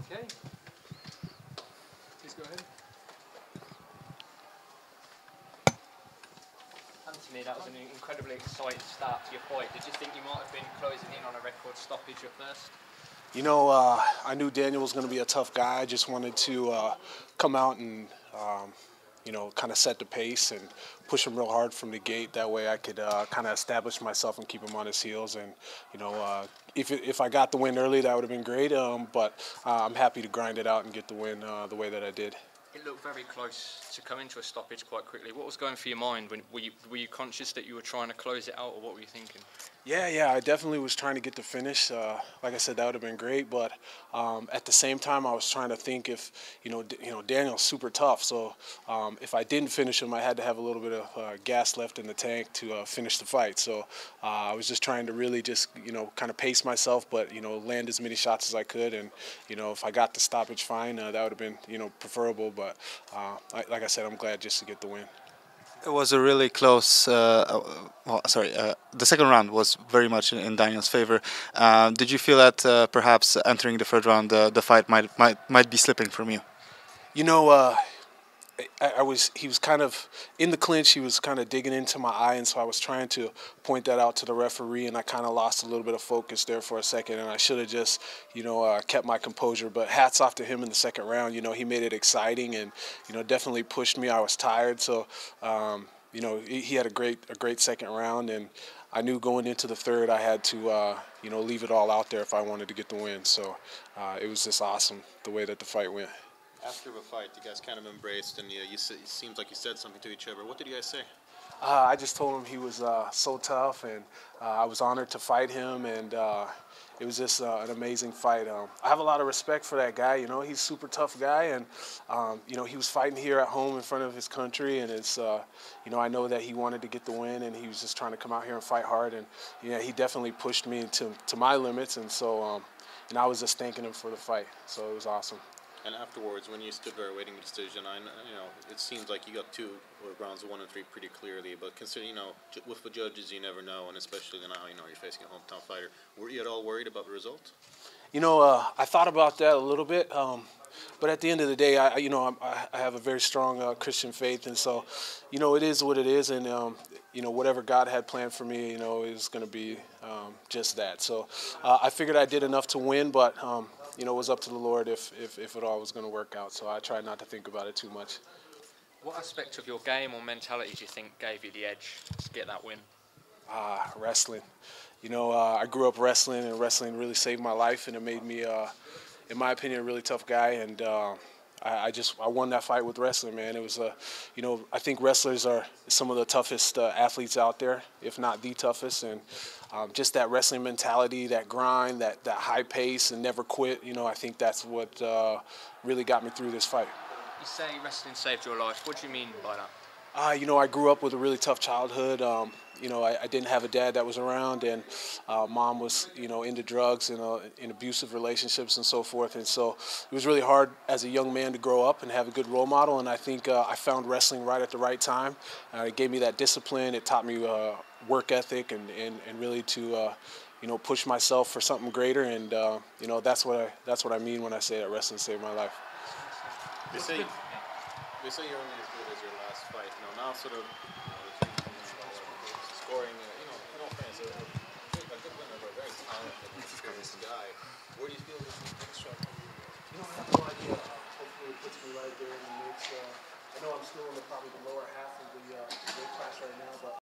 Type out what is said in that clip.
Okay. Please go ahead. Anthony, that was an incredibly exciting start to your fight. Did you think you might have been closing in on a record stoppage at first? You know, I knew Daniel was going to be a tough guy. I just wanted to come out and, you know, kind of set the pace and push him real hard from the gate. That way I could kind of establish myself and keep him on his heels. And, you know, if I got the win early, that would have been great. But I'm happy to grind it out and get the win the way that I did. It looked very close to coming to a stoppage quite quickly. What was going through your mind? Were you conscious that you were trying to close it out, or what were you thinking? Yeah, I definitely was trying to get the finish. Like I said, that would have been great, but at the same time, I was trying to think if, you know, Daniel's super tough, so if I didn't finish him, I had to have a little bit of gas left in the tank to finish the fight. So I was just trying to really just, you know, kind of pace myself, but, you know, land as many shots as I could, and, you know, if I got the stoppage, fine. That would have been, you know, preferable, but like I said, I'm glad just to get the win. It was a really close. The second round was very much in Daniel's favor. Did you feel that perhaps entering the third round, the fight might be slipping from you? You know, he was kind of in the clinch. He was kind of digging into my eye, and so I was trying to point that out to the referee, and I kind of lost a little bit of focus there for a second, and I should have just, you know, kept my composure. But hats off to him in the second round. You know, he made it exciting, and, you know, definitely pushed me. I was tired, so you know, he had a great second round, and I knew going into the third I had to you know, leave it all out there if I wanted to get the win. So it was just awesome the way that the fight went. After the fight, you guys kind of embraced, and it seems like you said something to each other. What did you guys say? I just told him he was so tough, and I was honored to fight him, and it was just an amazing fight. I have a lot of respect for that guy. You know, he's a super tough guy, and you know, he was fighting here at home in front of his country, and it's you know, I know that he wanted to get the win, and he was just trying to come out here and fight hard, and yeah, he definitely pushed me to my limits, and so and I was just thanking him for the fight. So it was awesome. And afterwards, when you stood there awaiting the decision, you know, it seems like you got rounds 1 and 3 pretty clearly. But considering, you know, with the judges, you never know, and especially now, you know, you're facing a hometown fighter. Were you at all worried about the result? You know, I thought about that a little bit, but at the end of the day, I have a very strong Christian faith, and so, you know, it is what it is, and you know, whatever God had planned for me, you know, is going to be just that. So I figured I did enough to win, but you know, it was up to the Lord if it all was going to work out. So I tried not to think about it too much. What aspect of your game or mentality do you think gave you the edge to get that win? Wrestling. You know, I grew up wrestling, and wrestling really saved my life, and it made me, in my opinion, a really tough guy. And I won that fight with wrestling, man. It was, you know, I think wrestlers are some of the toughest athletes out there, if not the toughest. And just that wrestling mentality, that grind, that high pace, and never quit. You know, I think that's what really got me through this fight. You say wrestling saved your life. What do you mean by that? You know, I grew up with a really tough childhood. You know, I didn't have a dad that was around, and mom was, you know, into drugs and in abusive relationships and so forth. And so it was really hard as a young man to grow up and have a good role model. And I think I found wrestling right at the right time. It gave me that discipline. It taught me work ethic and really to you know, push myself for something greater. And you know, that's what I mean when I say that wrestling saved my life. They say you're only as good as your last fight. You know, now sort of scoring, you know, in all fairness, a good winner, but a very talented, experienced guy. Where do you feel this next shot? You know, I have no idea. Hopefully it puts me right there in the mix. I know I'm still in probably the lower half of the weight class right now, but